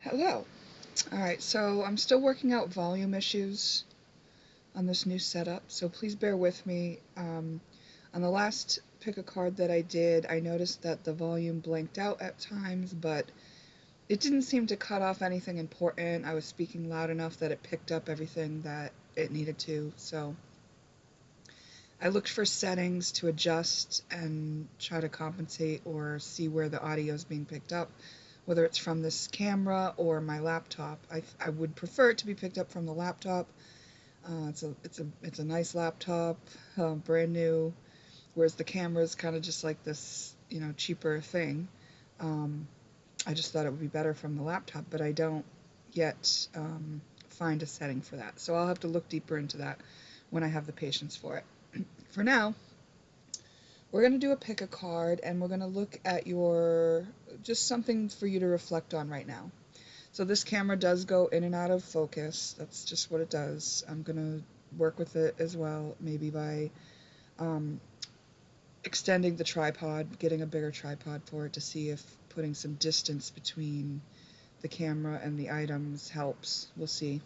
Hello. Alright, so I'm still working out volume issues on this new setup, so please bear with me. On the last pick a card that I did, I noticed that the volume blanked out at times, but it didn't seem to cut off anything important. I was speaking loud enough that it picked up everything that it needed to, so I looked for settings to adjust and try to compensate or see where the audio is being picked up, whether it's from this camera or my laptop. I would prefer it to be picked up from the laptop. It's a nice laptop, brand new, whereas the camera is kind of just like this, cheaper thing. Um, I just thought it would be better from the laptop, but I don't yet find a setting for that. So I'll have to look deeper into that when I have the patience for it. For now, we're going to do a pick a card and we're going to look at just something for you to reflect on right now. So this camera does go in and out of focus. That's just what it does. I'm going to work with it as well, maybe by um, extending the tripod, getting a bigger tripod for it to see if putting some distance between the camera and the items helps. We'll see.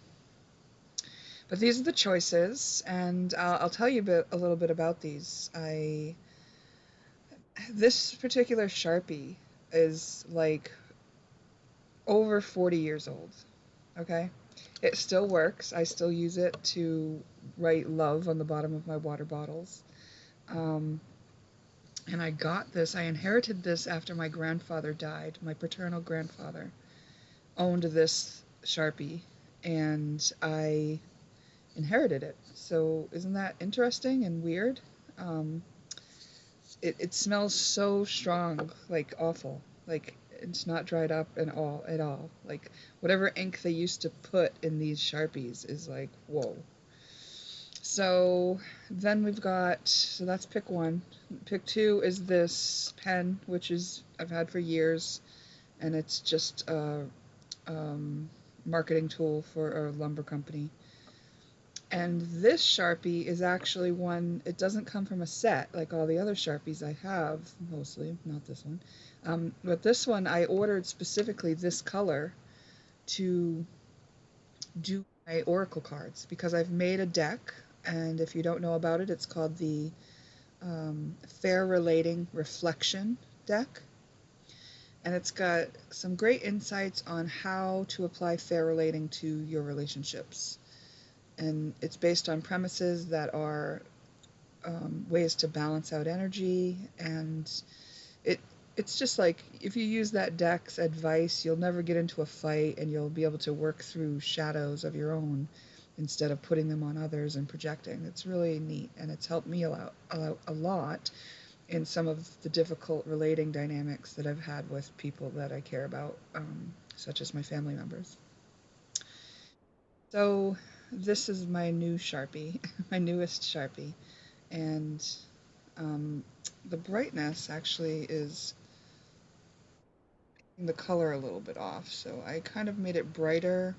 But these are the choices, and I'll tell you a little bit about these. This particular Sharpie is like over 40 years old, okay? It still works. I still use it to write love on the bottom of my water bottles. Um, and I inherited this after my grandfather died. My paternal grandfather owned this Sharpie, and I inherited it. So isn't that interesting and weird? Um, it smells so strong, like awful. Like it's not dried up at all. Like whatever ink they used to put in these Sharpies is like, whoa. So then so that's pick one. Pick two is this pen, which I've had for years, and it's just a marketing tool for a lumber company. And this Sharpie is actually one, it doesn't come from a set like all the other Sharpies I have, mostly, not this one. But this one I ordered specifically this color to do my oracle cards because I've made a deck, and if you don't know about it, it's called the Fair Relating Reflection deck. And it's got some great insights on how to apply fair relating to your relationships. And it's based on premises that are ways to balance out energy, and it it's just like if you use that deck's advice, you'll never get into a fight and you'll be able to work through shadows of your own instead of putting them on others and projecting. It's really neat, and it's helped me a lot in some of the difficult relating dynamics that I've had with people that I care about, such as my family members. So this is my new Sharpie, my newest Sharpie, and um, the brightness actually is the color a little bit off, so I kind of made it brighter.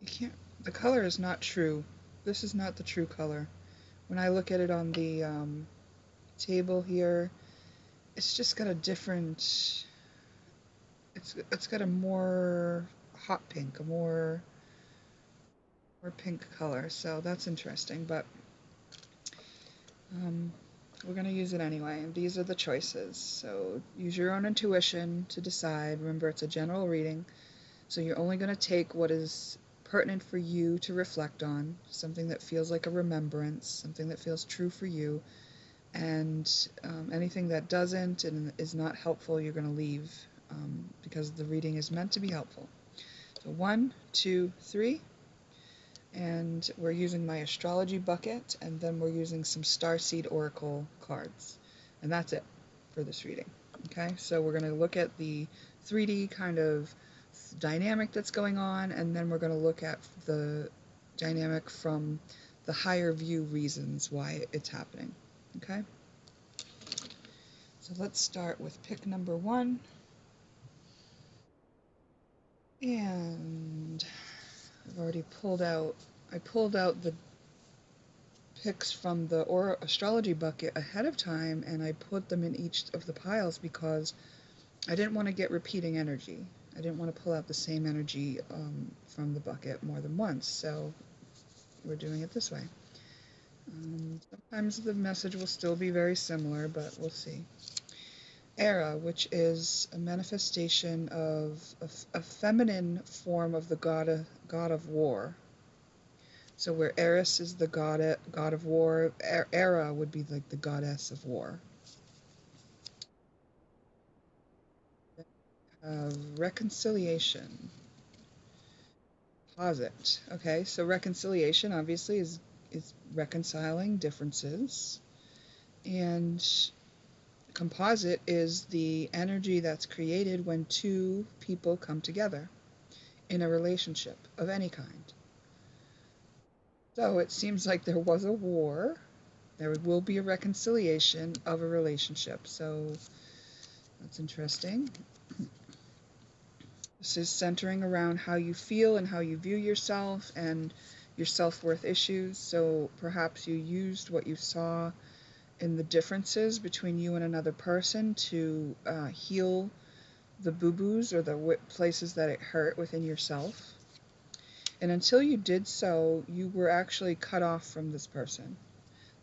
You can't, the color is not true. This is not the true color. When I look at it on the table here, it's just got a different, it's got a more hot pink, a more pink color, so that's interesting, but um, we're going to use it anyway, and these are the choices. So use your own intuition to decide. Remember, it's a general reading, so you're only going to take what is pertinent for you to reflect on, something that feels like a remembrance, something that feels true for you, and anything that doesn't and is not helpful, you're going to leave, because the reading is meant to be helpful. So 1, 2, 3. And we're using my astrology bucket, and then we're using some Starseed Oracle cards. And that's it for this reading. Okay, so we're going to look at the 3D kind of dynamic that's going on, and then we're going to look at the dynamic from the higher view reasons why it's happening. Okay, so let's start with pick number 1. And I've already I pulled out the picks from the astrology bucket ahead of time, and I put them in each of the piles because I didn't want to get repeating energy. I didn't want to pull out the same energy from the bucket more than once, so we're doing it this way. Sometimes the message will still be very similar, but we'll see. Era, which is a manifestation of a feminine form of the god of war. So where Eris is the god of war, Era would be like the goddess of war. Reconciliation. Posit. Okay, so reconciliation obviously is reconciling differences, and composite is the energy that's created when two people come together in a relationship of any kind. So it seems like there was a war. There will be a reconciliation of a relationship. So that's interesting. This is centering around how you feel and how you view yourself and your self-worth issues. So perhaps you used what you saw in the differences between you and another person to heal the boo-boos or the places that it hurt within yourself. And until you did so, you were actually cut off from this person.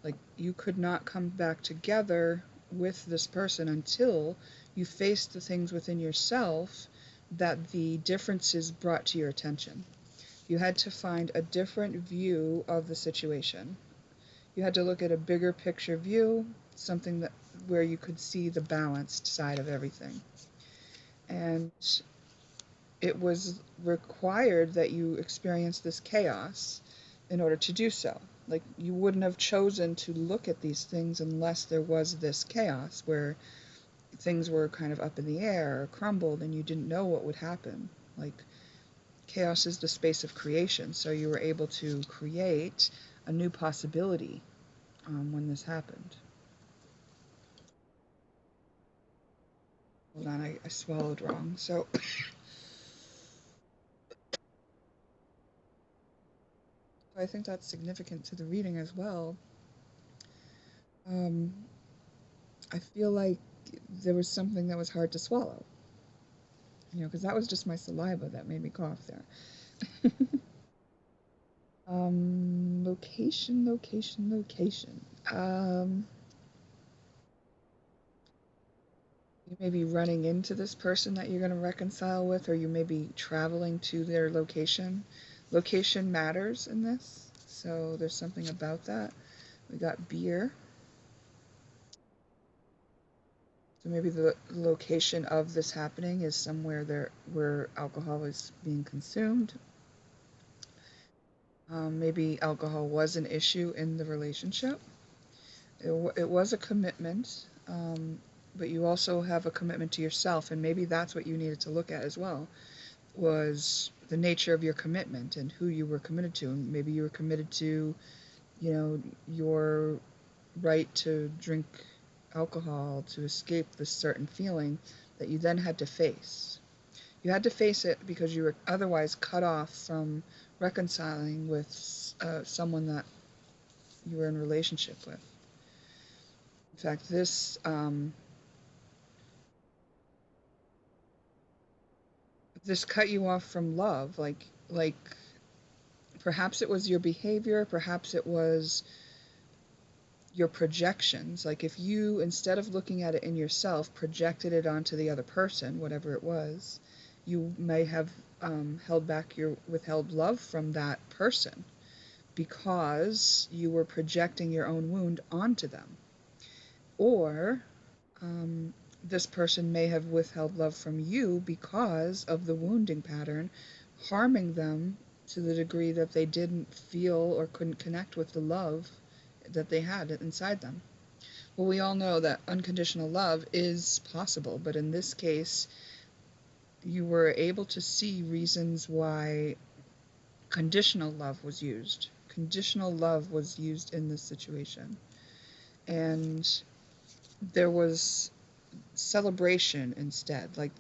Like, you could not come back together with this person until you faced the things within yourself that the differences brought to your attention. You had to find a different view of the situation. You had to look at a bigger picture view, something that where you could see the balanced side of everything. And it was required that you experience this chaos in order to do so. Like, you wouldn't have chosen to look at these things unless there was this chaos where things were kind of up in the air or crumbled and you didn't know what would happen. Like, chaos is the space of creation, so you were able to create a new possibility when this happened. Hold on, I swallowed wrong. So I think that's significant to the reading as well. Um, I feel like there was something that was hard to swallow, because that was just my saliva that made me cough there. Location, location, location. You may be running into this person that you're going to reconcile with, or you may be traveling to their location. Location matters in this, so there's something about that. We got beer. So maybe the location of this happening is somewhere there where alcohol is being consumed. Maybe alcohol was an issue in the relationship. It was a commitment, but you also have a commitment to yourself, and maybe that's what you needed to look at as well, was the nature of your commitment and who you were committed to. And maybe you were committed to, your right to drink alcohol to escape this certain feeling that you then had to face. You had to face it because you were otherwise cut off from reconciling with someone that you were in a relationship with. In fact, this cut you off from love. Like perhaps it was your behavior, perhaps it was your projections. Like, if you, instead of looking at it in yourself, projected it onto the other person, whatever it was, you may have withheld love from that person because you were projecting your own wound onto them. Or this person may have withheld love from you because of the wounding pattern, harming them to the degree that they didn't feel or couldn't connect with the love that they had inside them. Well, we all know that unconditional love is possible, but in this case, you were able to see reasons why conditional love was used. Conditional love was used in this situation. And there was celebration instead. I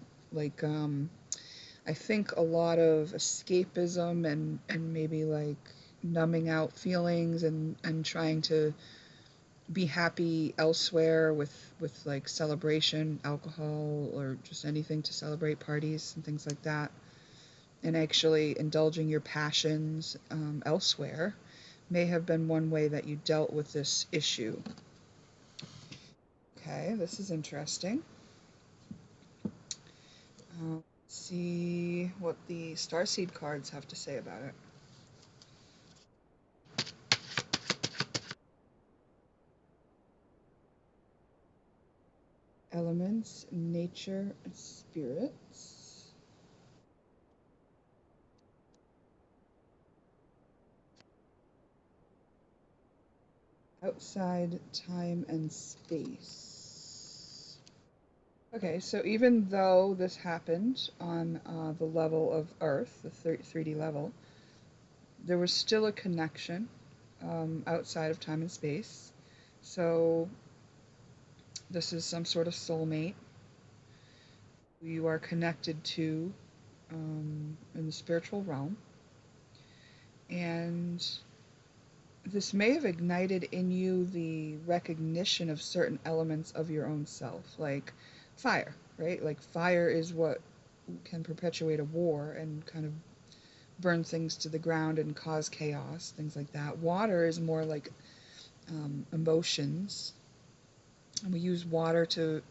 think a lot of escapism and maybe like numbing out feelings and trying to be happy elsewhere with like celebration, alcohol, or just anything to celebrate, parties and things like that, and actually indulging your passions elsewhere may have been one way that you dealt with this issue. Okay, this is interesting. Let's see what the Starseed cards have to say about it. Elements, nature, and spirits. Outside time and space. Okay, so even though this happened on the level of Earth, the 3D level, there was still a connection outside of time and space. So this is some sort of soulmate who you are connected to in the spiritual realm. And this may have ignited in you the recognition of certain elements of your own self, like fire, right? Like fire is what can perpetuate a war and kind of burn things to the ground and cause chaos, things like that. Water is more like emotions, and we use water to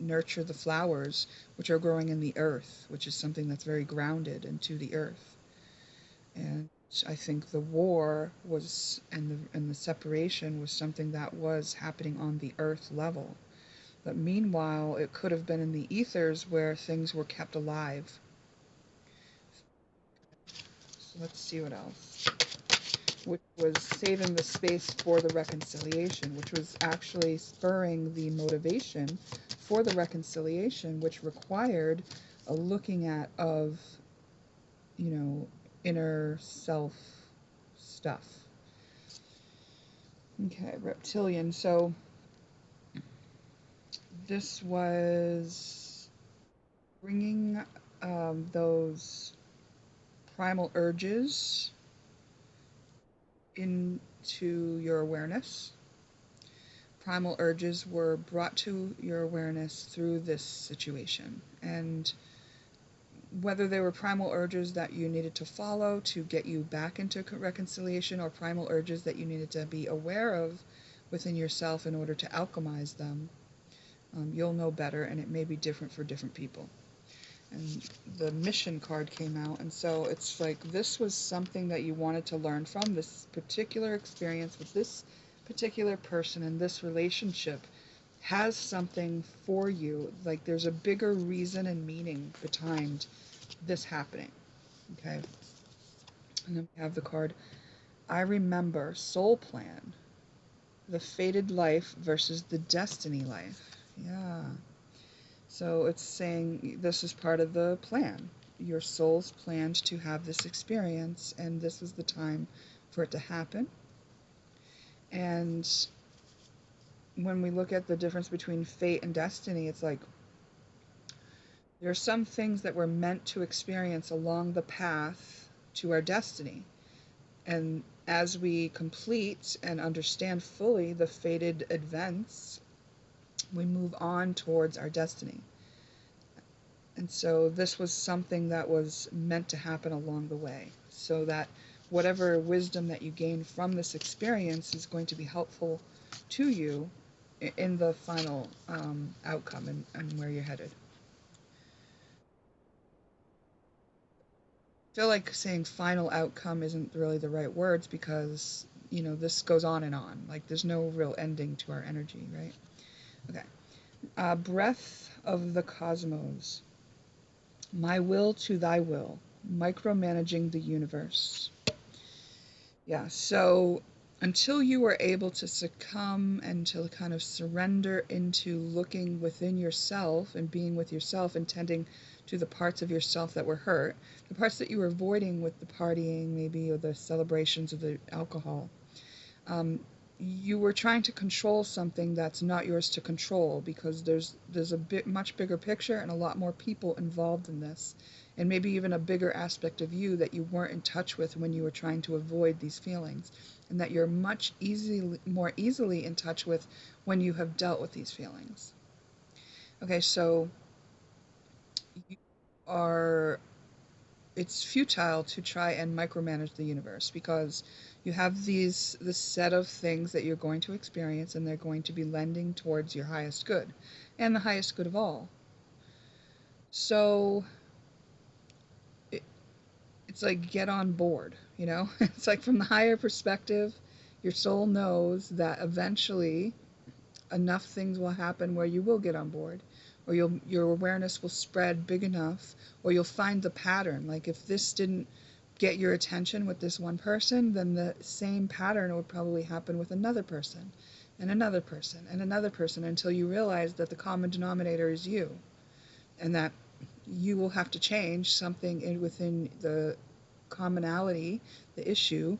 nurture the flowers which are growing in the earth, which is something that's very grounded into the earth. And I think the war was and the separation was something that was happening on the earth level. But meanwhile, it could have been in the ethers where things were kept alive. So let's see what else. Which was saving the space for the reconciliation, which was actually spurring the motivation for the reconciliation, which required a looking at of, you know, inner self stuff. Okay, reptilian. So this was bringing those primal urges into your awareness. Primal urges were brought to your awareness through this situation. And whether they were primal urges that you needed to follow to get you back into reconciliation, or primal urges that you needed to be aware of within yourself in order to alchemize them, you'll know better, and it may be different for different people. And the mission card came out, and so it's like this was something that you wanted to learn from, this particular experience with this particular person, and this relationship has something for you. Like there's a bigger reason and meaning behind this happening. Okay. And then we have the card, I remember soul plan, the fated life versus the destiny life. Yeah. So it's saying this is part of the plan. Your soul's planned to have this experience, and this is the time for it to happen. And when we look at the difference between fate and destiny, it's like there are some things that we're meant to experience along the path to our destiny. And as we complete and understand fully the fated events, we move on towards our destiny. And so this was something that was meant to happen along the way, so that whatever wisdom that you gain from this experience is going to be helpful to you in the final outcome and where you're headed. I feel like saying final outcome isn't really the right words because, you know, this goes on and on. Like there's no real ending to our energy, right? Okay. Breath of the cosmos. My will to thy will. Micromanaging the universe. Yeah, so until you were able to succumb and to kind of surrender into looking within yourself and being with yourself and tending to the parts of yourself that were hurt, the parts that you were avoiding with the partying maybe, or the celebrations of the alcohol, you were trying to control something that's not yours to control, because there's a bit much bigger picture and a lot more people involved in this, and maybe even a bigger aspect of you that you weren't in touch with when you were trying to avoid these feelings. and that you're more easily in touch with when you have dealt with these feelings. Okay, so you are it's futile to try and micromanage the universe because you have this set of things that you're going to experience, and they're going to be lending towards your highest good and the highest good of all. So it, it's like get on board, you know? It's like from the higher perspective, your soul knows that eventually enough things will happen where you will get on board, or your awareness will spread big enough, or you'll find the pattern. Like if this didn't get your attention with this one person, then the same pattern would probably happen with another person and another person and another person, until you realize that the common denominator is you, and that you will have to change something within the commonality, the issue,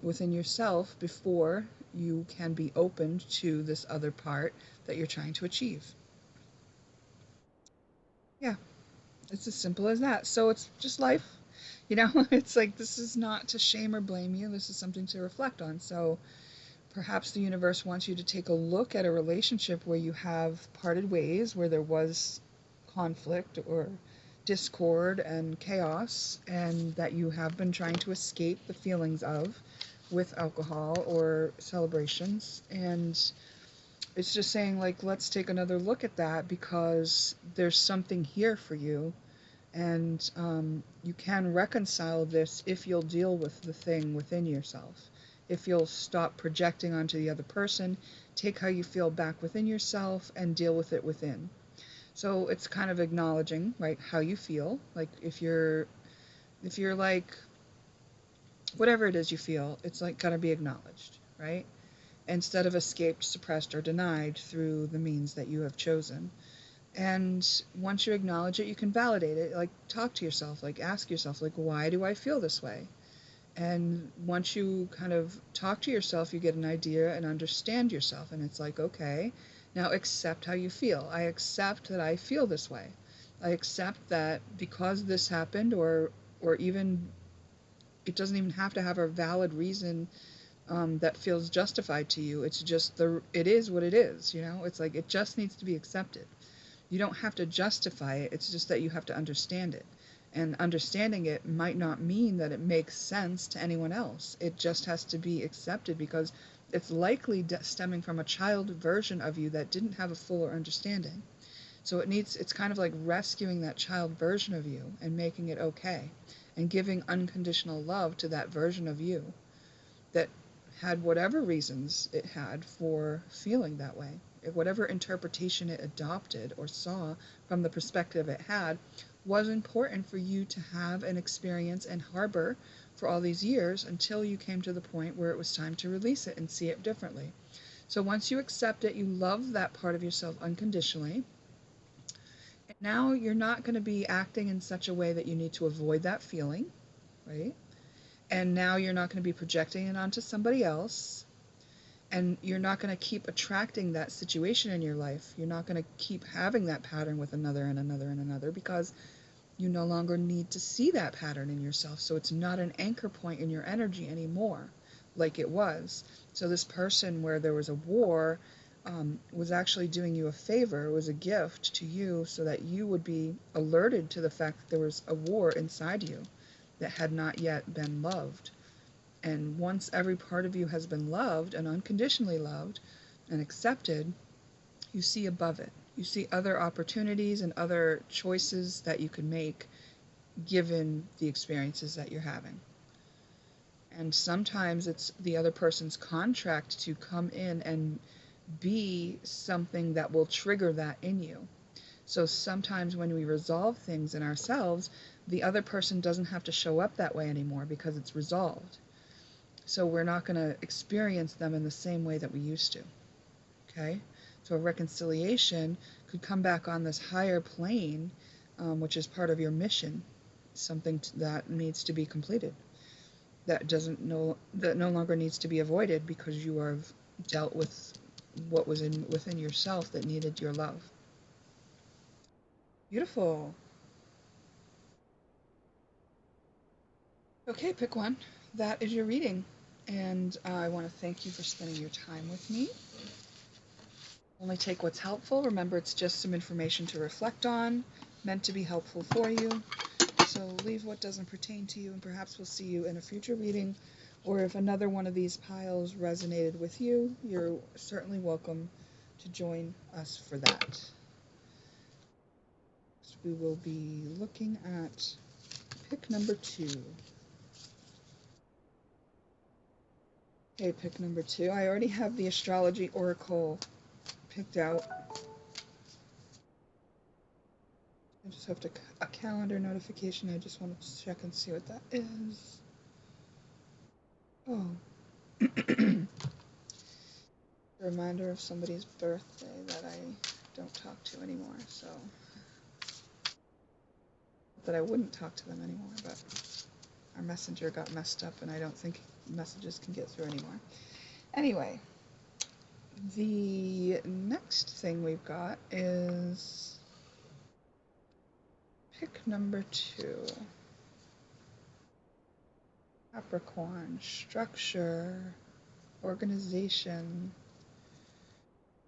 within yourself before you can be opened to this other part that you're trying to achieve. Yeah, it's as simple as that. So it's just life. You know, it's like this is not to shame or blame you. This is something to reflect on. So perhaps the universe wants you to take a look at a relationship where you have parted ways, where there was conflict or discord and chaos, and that you have been trying to escape the feelings of with alcohol or celebrations. And it's just saying, like, let's take another look at that because there's something here for you. And you can reconcile this if you'll deal with the thing within yourself. If you'll stop projecting onto the other person, take how you feel back within yourself and deal with it within. So it's kind of acknowledging, right, how you feel. Like if you're like whatever it is you feel, it's like gotta be acknowledged, right? Instead of escaped, suppressed, or denied through the means that you have chosen. And once you acknowledge it, you can validate it. Like talk to yourself, like ask yourself, like, why do I feel this way? And once you kind of talk to yourself, you get an idea and understand yourself. And it's like, okay, now accept how you feel. I accept that I feel this way. I accept that because this happened, or even it doesn't even have to have a valid reason that feels justified to you. It's just it is what it is. You know, it's like it just needs to be accepted. You don't have to justify it. It's just that you have to understand it. And understanding it might not mean that it makes sense to anyone else. It just has to be accepted because it's likely stemming from a child version of you that didn't have a fuller understanding. So it's kind of like rescuing that child version of you and making it okay, and giving unconditional love to that version of you that had whatever reasons it had for feeling that way. Whatever interpretation it adopted or saw from the perspective it had was important for you to have and experience and harbor for all these years, until you came to the point where it was time to release it and see it differently. So once you accept it, you love that part of yourself unconditionally. And now you're not going to be acting in such a way that you need to avoid that feeling, right? And now you're not going to be projecting it onto somebody else. And you're not going to keep attracting that situation in your life. You're not going to keep having that pattern with another and another and another, because you no longer need to see that pattern in yourself. So it's not an anchor point in your energy anymore like it was. So this person where there was a war was actually doing you a favor. It was a gift to you so that you would be alerted to the fact that there was a war inside you that had not yet been loved. And once every part of you has been loved and unconditionally loved and accepted, you see above it. You see other opportunities and other choices that you can make given the experiences that you're having. And sometimes it's the other person's contract to come in and be something that will trigger that in you. So sometimes when we resolve things in ourselves, the other person doesn't have to show up that way anymore because it's resolved. So we're not going to experience them in the same way that we used to. Okay? So a reconciliation could come back on this higher plane, which is part of your mission, something that needs to be completed, that no longer needs to be avoided because you have dealt with what was within yourself that needed your love. Beautiful. Okay, pick one. That is your reading. And I want to thank you for spending your time with me. Only take what's helpful. Remember, it's just some information to reflect on, meant to be helpful for you. So leave what doesn't pertain to you, and perhaps we'll see you in a future reading. Or if another one of these piles resonated with you, you're certainly welcome to join us for that. So we will be looking at pick number 2. Okay, pick number 2. I already have the astrology oracle picked out. I just have a calendar notification. I just wanted to check and see what that is. Oh. A reminder of somebody's birthday that I don't talk to anymore, so that I wouldn't talk to them anymore, but our messenger got messed up and I don't think messages can get through anymore. Anyway, the next thing we've got is pick number 2. Capricorn, structure, organization,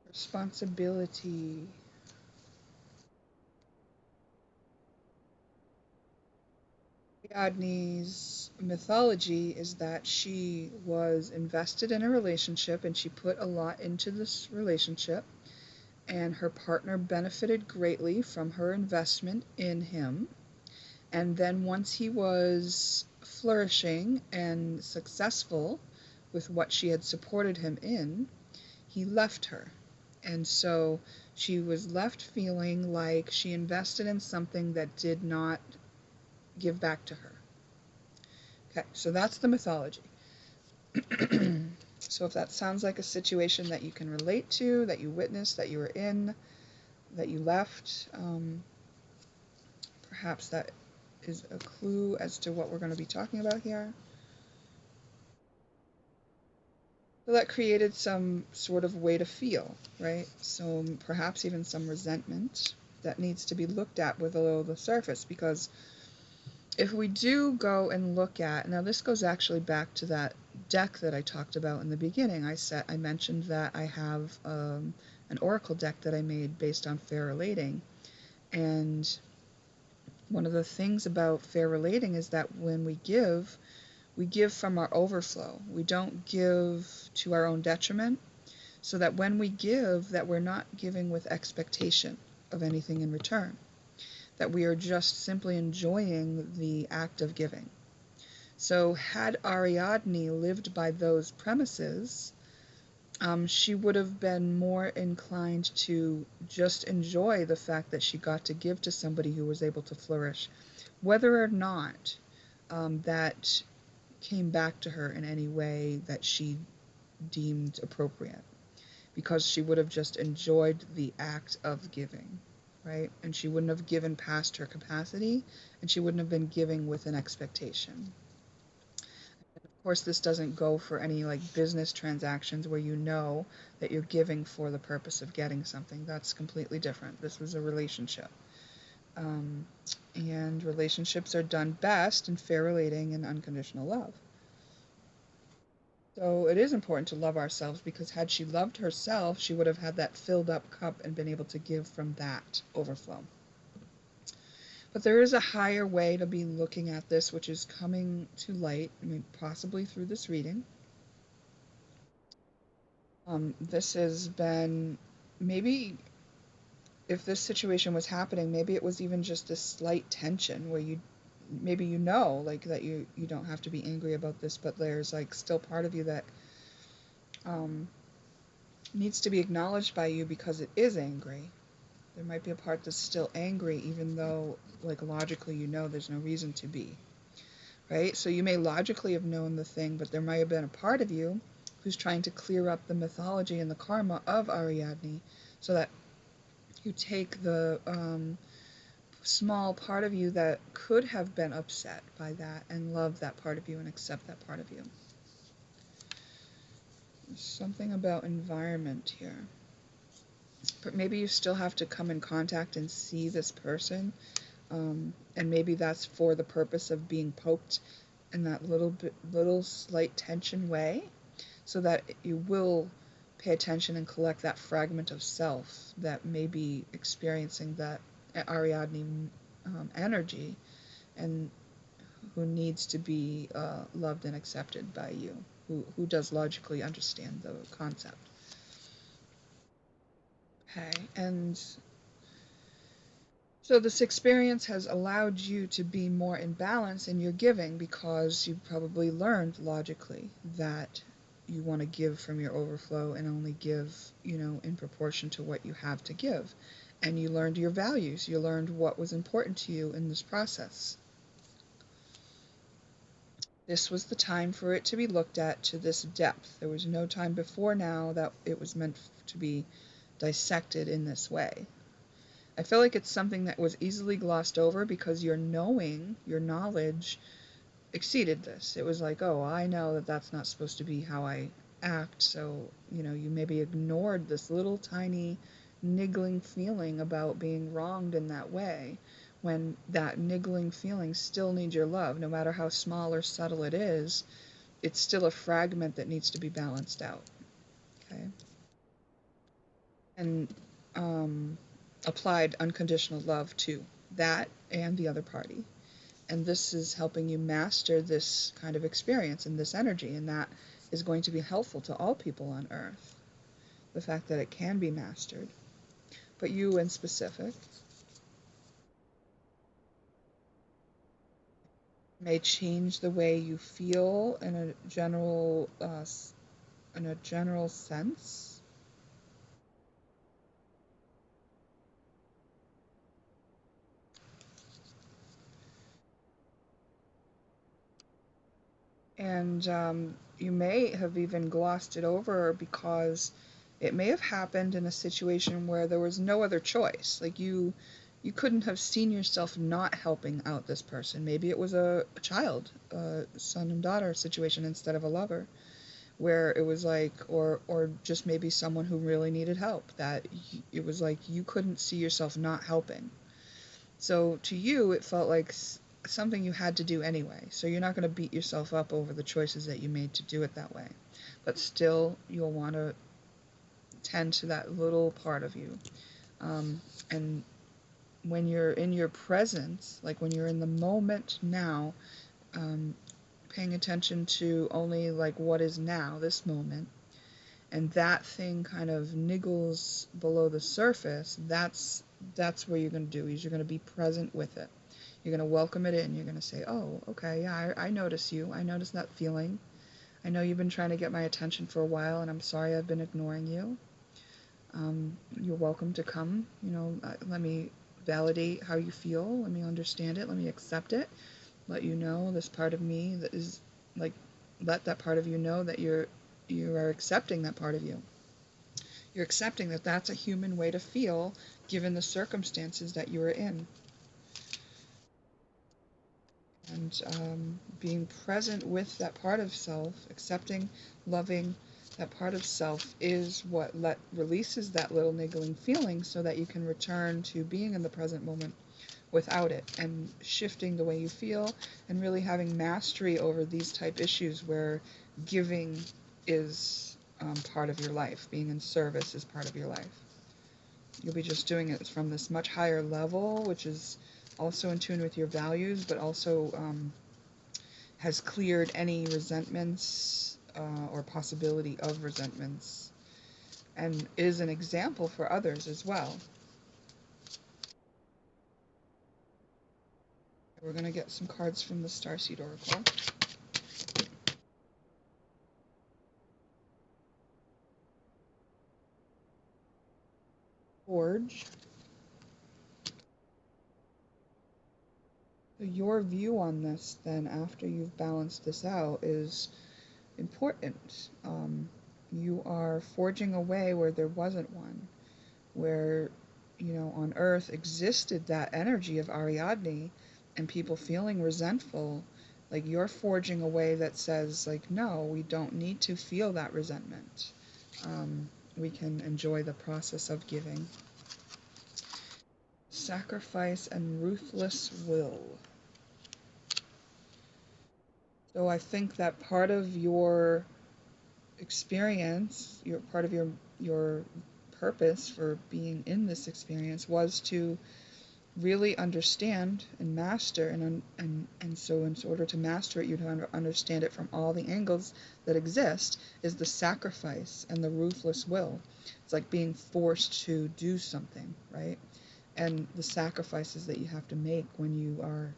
responsibility. Ariadne's mythology is that she was invested in a relationship and she put a lot into this relationship, and her partner benefited greatly from her investment in him. And then once he was flourishing and successful with what she had supported him in, he left her. And so she was left feeling like she invested in something that did not give back to her. Okay, so that's the mythology. So if that sounds like a situation that you can relate to, that you witnessed, that you were in, that you left, perhaps that is a clue as to what we're going to be talking about here. So that created some sort of way to feel, right? So perhaps even some resentment that needs to be looked at below the surface, because if we do go and look at, now this goes actually back to that deck that I talked about in the beginning. I mentioned that I have an oracle deck that I made based on fair relating, and one of the things about fair relating is that when we give from our overflow. We don't give to our own detriment, so that when we give, that we're not giving with expectation of anything in return, that we are just simply enjoying the act of giving. So had Ariadne lived by those premises, she would have been more inclined to just enjoy the fact that she got to give to somebody who was able to flourish, whether or not that came back to her in any way that she deemed appropriate, because she would have just enjoyed the act of giving, right? And she wouldn't have given past her capacity, and she wouldn't have been giving with an expectation. Of course, this doesn't go for any like business transactions where you know that you're giving for the purpose of getting something. That's completely different. This was a relationship. And relationships are done best in fair relating and unconditional love. So it is important to love ourselves, because had she loved herself, she would have had that filled up cup and been able to give from that overflow. But there is a higher way to be looking at this, which is coming to light, possibly through this reading. This has been, maybe if this situation was happening, maybe it was even just a slight tension where maybe like that you don't have to be angry about this, but there's like still part of you that needs to be acknowledged by you because it is angry. There might be a part that's still angry, even though like logically there's no reason to be, right? So you may logically have known the thing, but there might have been a part of you who's trying to clear up the mythology and the karma of Ariadne, so that you take the small part of you that could have been upset by that and love that part of you and accept that part of you. There's something about environment here. But maybe you still have to come in contact and see this person, and maybe that's for the purpose of being poked in that little slight tension way, so that you will pay attention and collect that fragment of self that may be experiencing that Ariadne energy, and who needs to be loved and accepted by you, who does logically understand the concept. Okay, and so this experience has allowed you to be more in balance in your giving, because you probably learned logically that you want to give from your overflow and only give, in proportion to what you have to give. And you learned your values. You learned what was important to you in this process. This was the time for it to be looked at to this depth. There was no time before now that it was meant to be dissected in this way. I feel like it's something that was easily glossed over because your knowledge exceeded this. It was like, oh, I know that that's not supposed to be how I act, so, you maybe ignored this little tiny niggling feeling about being wronged in that way, when that niggling feeling still needs your love. No matter how small or subtle it is, it's still a fragment that needs to be balanced out. Okay? And applied unconditional love to that and the other party. And this is helping you master this kind of experience and this energy, and that is going to be helpful to all people on Earth. The fact that it can be mastered, but you in specific may change the way you feel in a general sense. And you may have even glossed it over because it may have happened in a situation where there was no other choice. Like you couldn't have seen yourself not helping out this person. Maybe it was a child, a son and daughter situation instead of a lover, where it was like, or just maybe someone who really needed help, that it was like you couldn't see yourself not helping. So to you, it felt like something you had to do anyway. So you're not going to beat yourself up over the choices that you made to do it that way. But still, you'll want to tend to that little part of you. And when you're in your presence, like when you're in the moment now, paying attention to only like what is now, this moment, and that thing kind of niggles below the surface, that's what you're going to do, is you're going to be present with it. You're going to welcome it in. You're going to say, oh, okay, yeah, I notice you. I notice that feeling. I know you've been trying to get my attention for a while, and I'm sorry I've been ignoring you. You're welcome to come. Let me validate how you feel. Let me understand it. Let me accept it. Let you know this part of me that is like, let that part of you know that you are accepting that part of you. You're accepting that that's a human way to feel given the circumstances that you are in. And being present with that part of self, accepting, loving that part of self, is what releases that little niggling feeling, so that you can return to being in the present moment without it, and shifting the way you feel, and really having mastery over these type issues where giving is part of your life, being in service is part of your life. You'll be just doing it from this much higher level, which is also in tune with your values, but also has cleared any resentments or possibility of resentments, and is an example for others as well. We're going to get some cards from the Starseed Oracle. Forge. So your view on this, then, after you've balanced this out, is important. You are forging a way where there wasn't one, where, on Earth existed that energy of Ariadne, and people feeling resentful. Like, you're forging a way that says, like, no, we don't need to feel that resentment. We can enjoy the process of giving. Sacrifice and ruthless will. So I think that part of your experience, your part of your purpose for being in this experience was to really understand and master and so in order to master it you'd understand it from all the angles that exist is the sacrifice and the ruthless will. It's like being forced to do something, right? And the sacrifices that you have to make when you are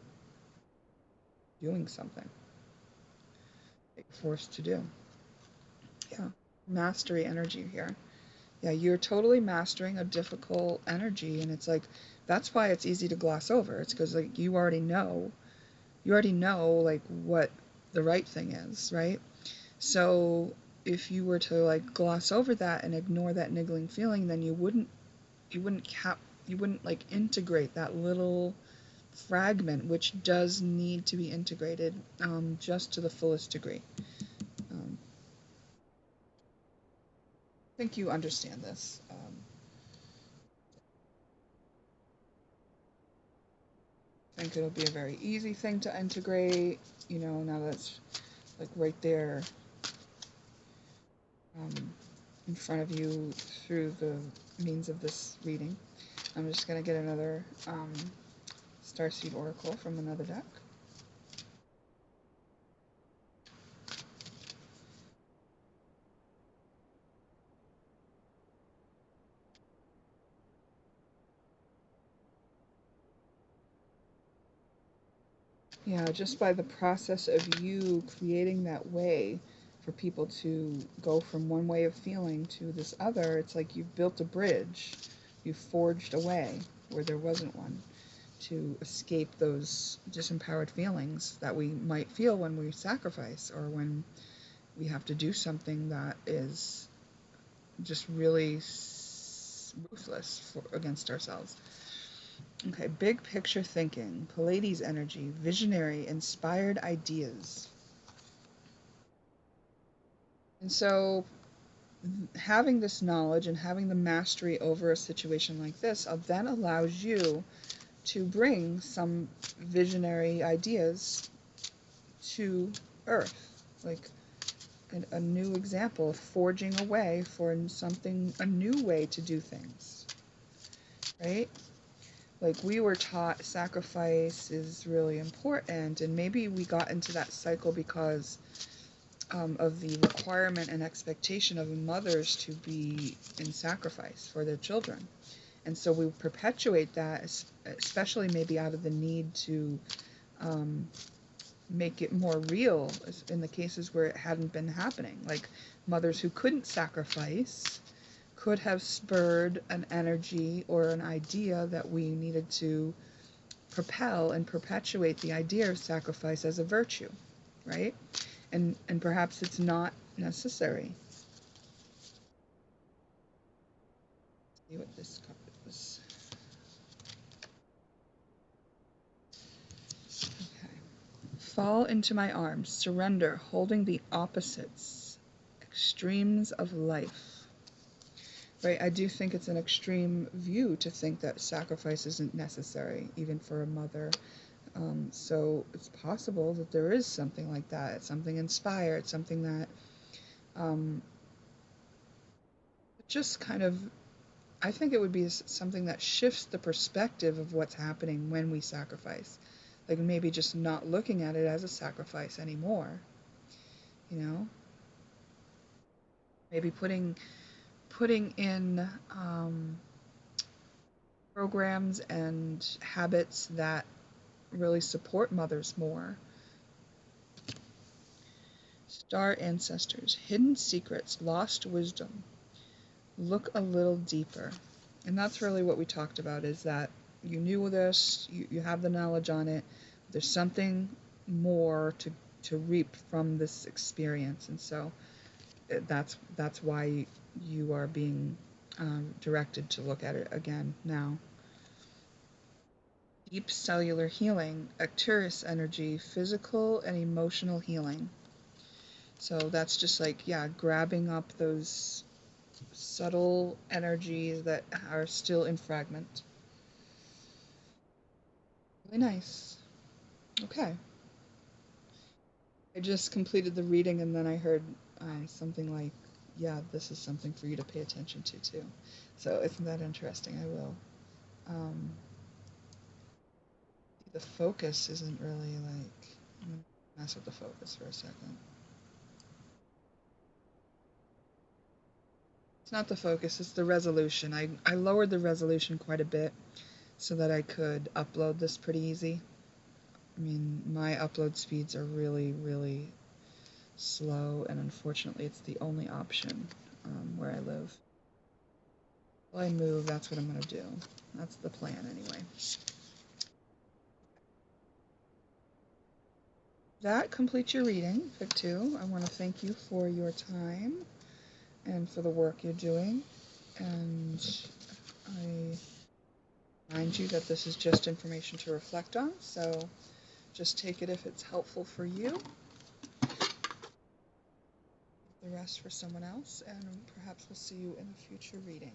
doing something that you're forced to do. Yeah, mastery energy here. Yeah, you're totally mastering a difficult energy, and it's like that's why it's easy to gloss over. It's because like you already know like what the right thing is, right? So if you were to like gloss over that and ignore that niggling feeling, then you wouldn't like integrate that little fragment which does need to be integrated just to the fullest degree. I think you understand this. I think it'll be a very easy thing to integrate, you know, now that's like right there um, in front of you through the means of this reading. I'm just going to get another Starseed Oracle from another deck. Yeah, just by the process of you creating that way for people to go from one way of feeling to this other, it's like you've built a bridge. You've forged a way where there wasn't one to escape those disempowered feelings that we might feel when we sacrifice or when we have to do something that is just really ruthless against ourselves. Okay, big picture thinking, Pleiades energy, visionary, inspired ideas. And so having this knowledge and having the mastery over a situation like this then allows you to bring some visionary ideas to Earth. Like a new example of forging a way for something, a new way to do things, right? Like we were taught sacrifice is really important, and maybe we got into that cycle because of the requirement and expectation of mothers to be in sacrifice for their children. And so we perpetuate that, especially maybe out of the need to um, make it more real in the cases where it hadn't been happening. Like mothers who couldn't sacrifice could have spurred an energy or an idea that we needed to propel and perpetuate the idea of sacrifice as a virtue, right? And perhaps it's not necessary. Let's see what this card is. Okay. Fall into my arms, surrender, holding the opposites, extremes of life. Right, I do think it's an extreme view to think that sacrifice isn't necessary, even for a mother. So it's possible that there is something like that. It's something inspired, something that um, just kind of, I think it would be something that shifts the perspective of what's happening when we sacrifice. Like maybe just not looking at it as a sacrifice anymore, you know? Maybe putting in programs and habits that really support mothers more. Star ancestors, hidden secrets, lost wisdom. Look a little deeper. And that's really what we talked about, is that you knew this, you have the knowledge on it. There's something more to reap from this experience. And so that's why you are being directed to look at it again now. Deep cellular healing, Arcturus energy, physical and emotional healing. So that's just like, yeah, grabbing up those subtle energies that are still in fragment. Really nice. Okay. I just completed the reading and then I heard something like, yeah, this is something for you to pay attention to too. So isn't that interesting? I will. Um, the focus isn't really like, I'm gonna mess with the focus for a second. It's not the focus, it's the resolution. I lowered the resolution quite a bit so that I could upload this pretty easy. I mean, my upload speeds are really, really slow, and unfortunately it's the only option where I live. Well, I move, that's what I'm going to do. That's the plan anyway. That completes your reading, Pick 2. I want to thank you for your time and for the work you're doing. And I remind you that this is just information to reflect on, so just take it if it's helpful for you. The rest for someone else, and perhaps we'll see you in a future reading.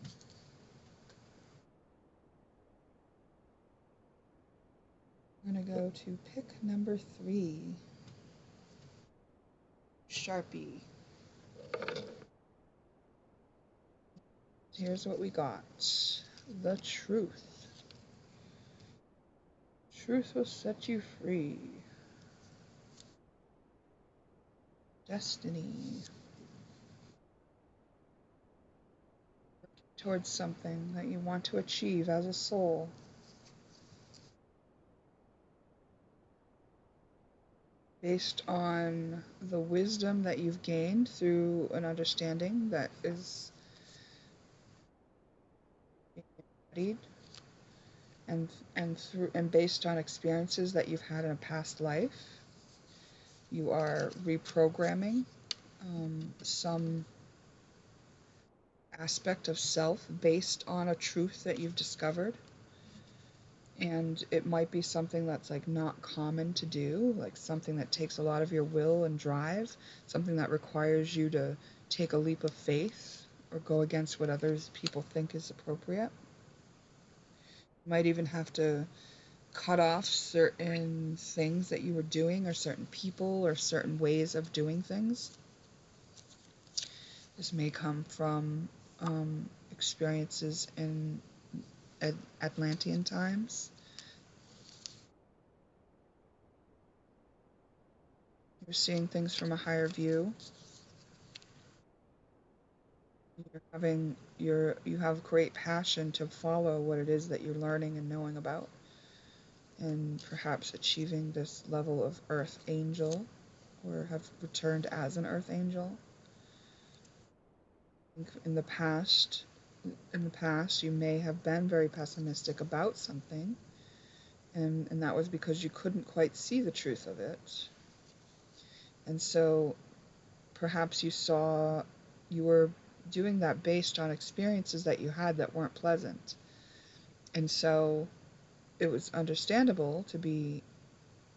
I'm going to go to pick number 3. Sharpie. Here's what we got. The truth. Truth will set you free. Destiny. Towards something that you want to achieve as a soul. Based on the wisdom that you've gained through an understanding that is embodied and based on experiences that you've had in a past life, you are reprogramming some aspect of self based on a truth that you've discovered. And it might be something that's like not common to do, like something that takes a lot of your will and drive, something that requires you to take a leap of faith or go against what others people think is appropriate. You might even have to cut off certain things that you were doing, or certain people, or certain ways of doing things. This may come from experiences in Atlantean times. You're seeing things from a higher view. You have great passion to follow what it is that you're learning and knowing about, and perhaps achieving this level of earth angel, or have returned as an earth angel. In the past you may have been very pessimistic about something, and that was because you couldn't quite see the truth of it. And so perhaps you were doing that based on experiences that you had that weren't pleasant. And so it was understandable to be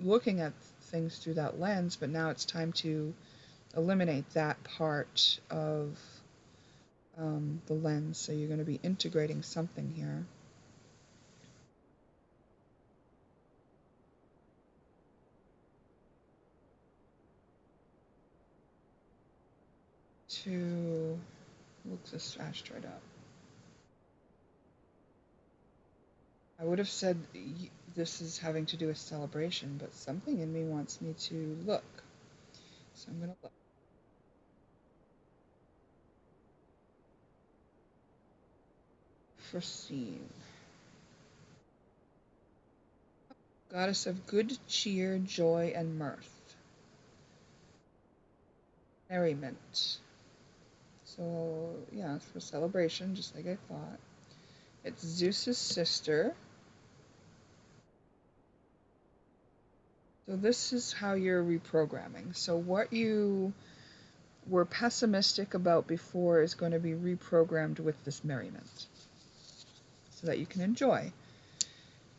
looking at things through that lens, but now it's time to eliminate that part of the lens. So you're going to be integrating something here. To look this asteroid up. I would have said this is having to do with celebration, but something in me wants me to look. So I'm going to look. Foreseen. Goddess of good cheer, joy, and mirth. Merriment. So, yeah, it's for celebration, just like I thought. It's Zeus's sister. So this is how you're reprogramming. So what you were pessimistic about before is going to be reprogrammed with this merriment, so that you can enjoy.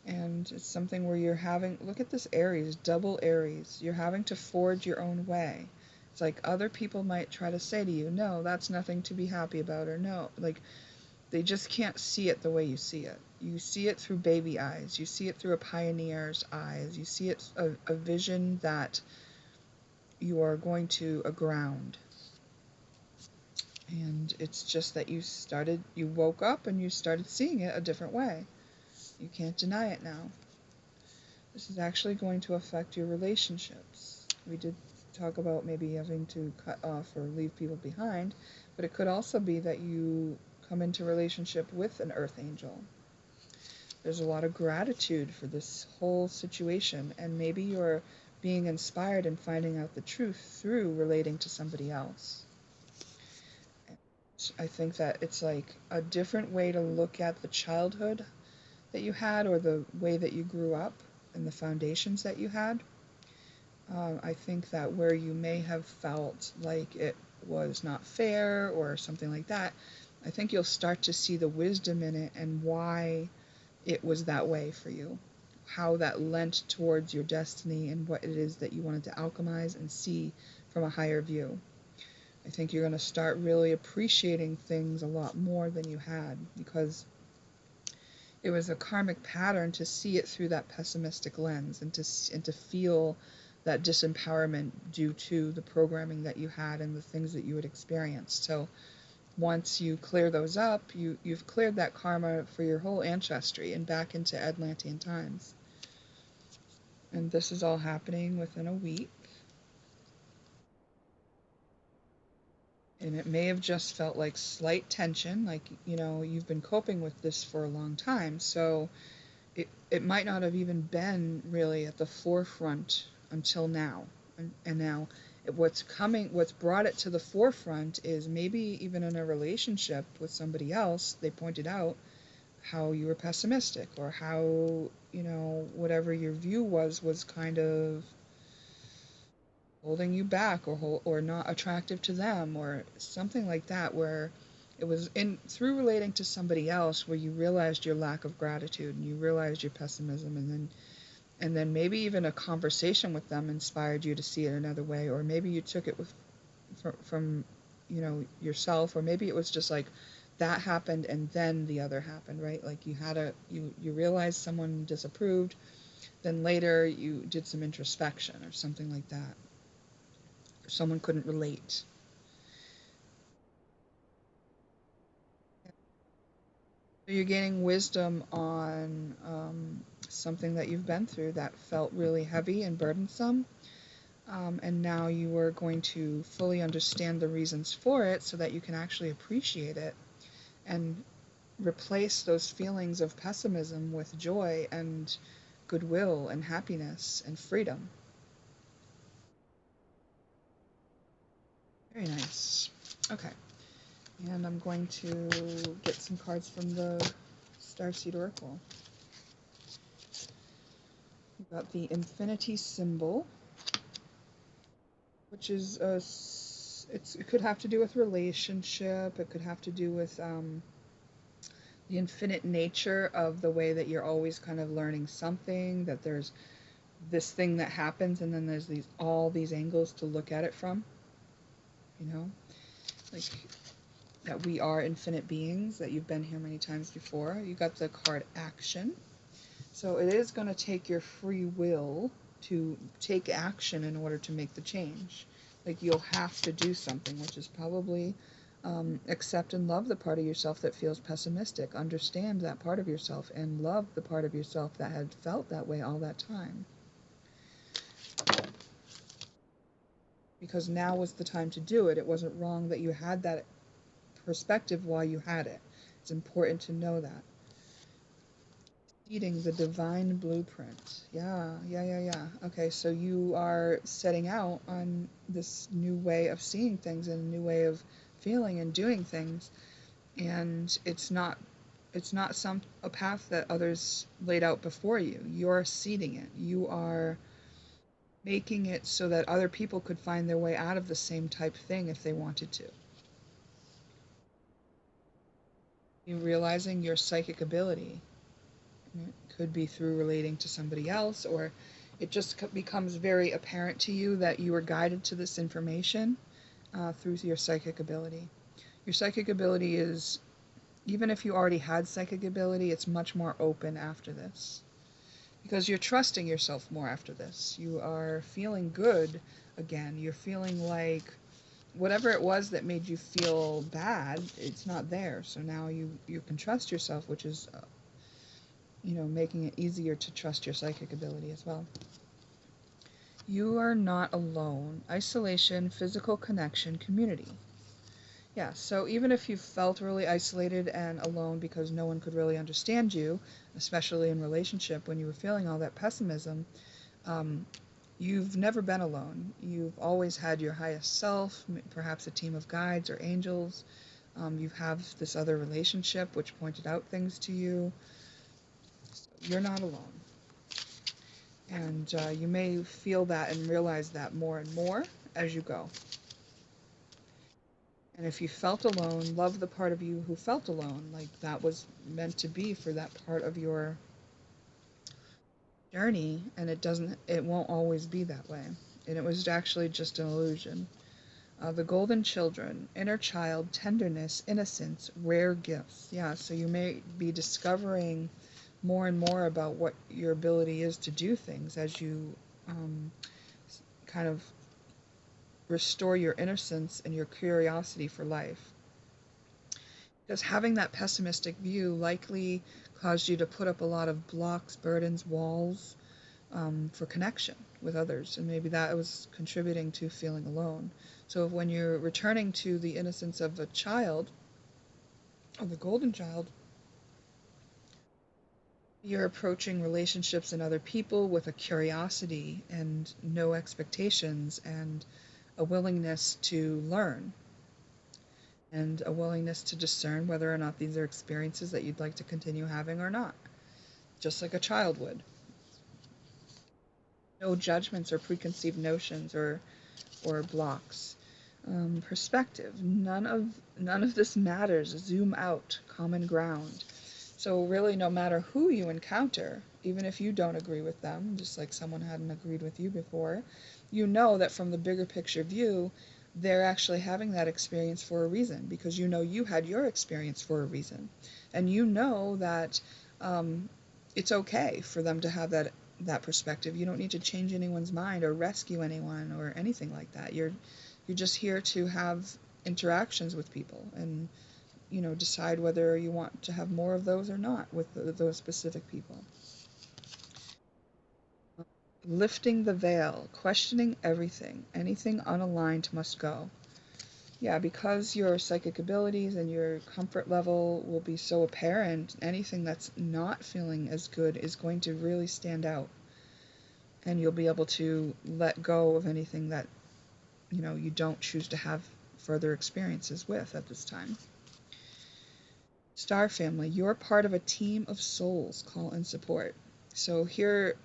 And it's something where you're having, look at this Aries, double Aries. You're having to forge your own way. It's like other people might try to say to you, no, that's nothing to be happy about, or no, like they just can't see it the way you see it. You see it through baby eyes. You see it through a pioneer's eyes. You see it a vision that you are going to aground. And it's just that you woke up and you started seeing it a different way. You can't deny it now. This is actually going to affect your relationships. We did talk about maybe having to cut off or leave people behind, but it could also be that you come into relationship with an earth angel. There's a lot of gratitude for this whole situation, and maybe you're being inspired and finding out the truth through relating to somebody else. I think that it's like a different way to look at the childhood that you had, or the way that you grew up and the foundations that you had. I think that where you may have felt like it was not fair or something like that, I think you'll start to see the wisdom in it and why it was that way for you, how that lent towards your destiny and what it is that you wanted to alchemize and see from a higher view. I think you're going to start really appreciating things a lot more than you had, because it was a karmic pattern to see it through that pessimistic lens, and to feel that disempowerment due to the programming that you had and the things that you had experienced. So once you clear those up, you've cleared that karma for your whole ancestry and back into Atlantean times. And this is all happening within a week. And it may have just felt like slight tension, like, you've been coping with this for a long time. So it might not have even been really at the forefront until now. And now what's brought it to the forefront is maybe even in a relationship with somebody else, they pointed out how you were pessimistic, or how, whatever your view was kind of holding you back, or not attractive to them, or something like that, where it was through relating to somebody else where you realized your lack of gratitude and you realized your pessimism, and then maybe even a conversation with them inspired you to see it another way, or maybe you took it from yourself, or maybe it was just like that happened and then the other happened, right? Like you realized someone disapproved, then later you did some introspection or something like that. Someone couldn't relate. So you're gaining wisdom on something that you've been through that felt really heavy and burdensome. And now you are going to fully understand the reasons for it so that you can actually appreciate it and replace those feelings of pessimism with joy and goodwill and happiness and freedom. Very nice. Okay. And I'm going to get some cards from the Starseed Oracle. We've got the Infinity Symbol, which is it could have to do with relationship. It could have to do with the infinite nature of the way that you're always kind of learning something, that there's this thing that happens and then there's all these angles to look at it from, like that we are infinite beings, that you've been here many times before. You got the card Action. So it is going to take your free will to take action in order to make the change. Like you'll have to do something, which is probably accept and love the part of yourself that feels pessimistic. Understand that part of yourself and love the part of yourself that had felt that way all that time. Because now was the time to do it. It wasn't wrong that you had that perspective while you had it. It's important to know that. Seeding the divine blueprint. Yeah. Okay, so you are setting out on this new way of seeing things and a new way of feeling and doing things, and it's not a path that others laid out before you. You're seeding it. You are making it so that other people could find their way out of the same type thing if they wanted to. You realizing your psychic ability. It could be through relating to somebody else, or it just becomes very apparent to you that you were guided to this information through your psychic ability. Your psychic ability is, even if you already had psychic ability, it's much more open after this. Because you're trusting yourself more after this. You are feeling good again. You're feeling like whatever it was that made you feel bad, it's not there. So now you can trust yourself, which is making it easier to trust your psychic ability as well. You are not alone. Isolation, physical connection, community. Yeah, so even if you felt really isolated and alone because no one could really understand you, especially in relationship when you were feeling all that pessimism, um, you've never been alone. You've always had your highest self, perhaps a team of guides or angels. You have this other relationship which pointed out things to you. You're not alone. And you may feel that and realize that more and more as you go. And if you felt alone, love the part of you who felt alone. Like that was meant to be for that part of your journey, and it won't always be that way. And it was actually just an illusion. The golden children, inner child, tenderness, innocence, rare gifts. Yeah, so you may be discovering more and more about what your ability is to do things as you kind of restore your innocence and your curiosity for life. Because having that pessimistic view likely caused you to put up a lot of blocks, burdens, walls for connection with others. And maybe that was contributing to feeling alone. So when you're returning to the innocence of a child, of the golden child, you're approaching relationships and other people with a curiosity and no expectations and a willingness to learn and a willingness to discern whether or not these are experiences that you'd like to continue having or not, just like a child would. No judgments or preconceived notions or blocks. Perspective. None of this matters. Zoom out. Common ground. So really, no matter who you encounter, even if you don't agree with them, just like someone hadn't agreed with you before, you know that from the bigger picture view, they're actually having that experience for a reason, because you know you had your experience for a reason. And you know that it's okay for them to have that perspective. You don't need to change anyone's mind or rescue anyone or anything like that. You're just here to have interactions with people and decide whether you want to have more of those or not with those specific people. Lifting the veil, questioning everything. Anything unaligned must go. Yeah, because your psychic abilities and your comfort level will be so apparent, anything that's not feeling as good is going to really stand out. And you'll be able to let go of anything that, you don't choose to have further experiences with at this time. Star family, you're part of a team of souls, call and support. So here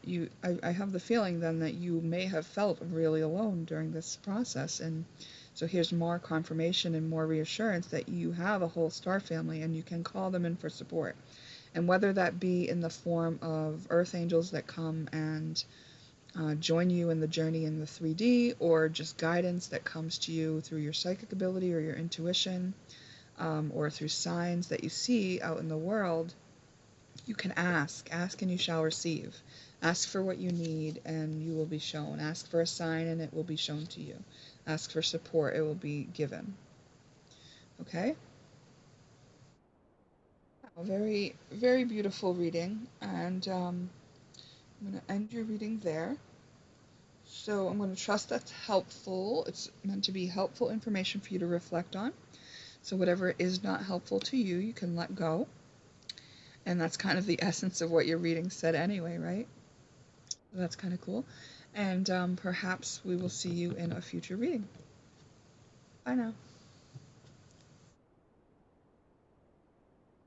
I have the feeling then that you may have felt really alone during this process, and so here's more confirmation and more reassurance that you have a whole star family and you can call them in for support. And whether that be in the form of earth angels that come and join you in the journey in the 3D, or just guidance that comes to you through your psychic ability or your intuition, or through signs that you see out in the world, you can ask. Ask and you shall receive. Ask for what you need and you will be shown. Ask for a sign and it will be shown to you. Ask for support, it will be given. Okay? Very, very beautiful reading, and I'm going to end your reading there. So I'm going to trust that's helpful. It's meant to be helpful information for you to reflect on. So whatever is not helpful to you, you can let go. And that's kind of the essence of what your reading said anyway, right? So that's kind of cool. And perhaps we will see you in a future reading. Bye now.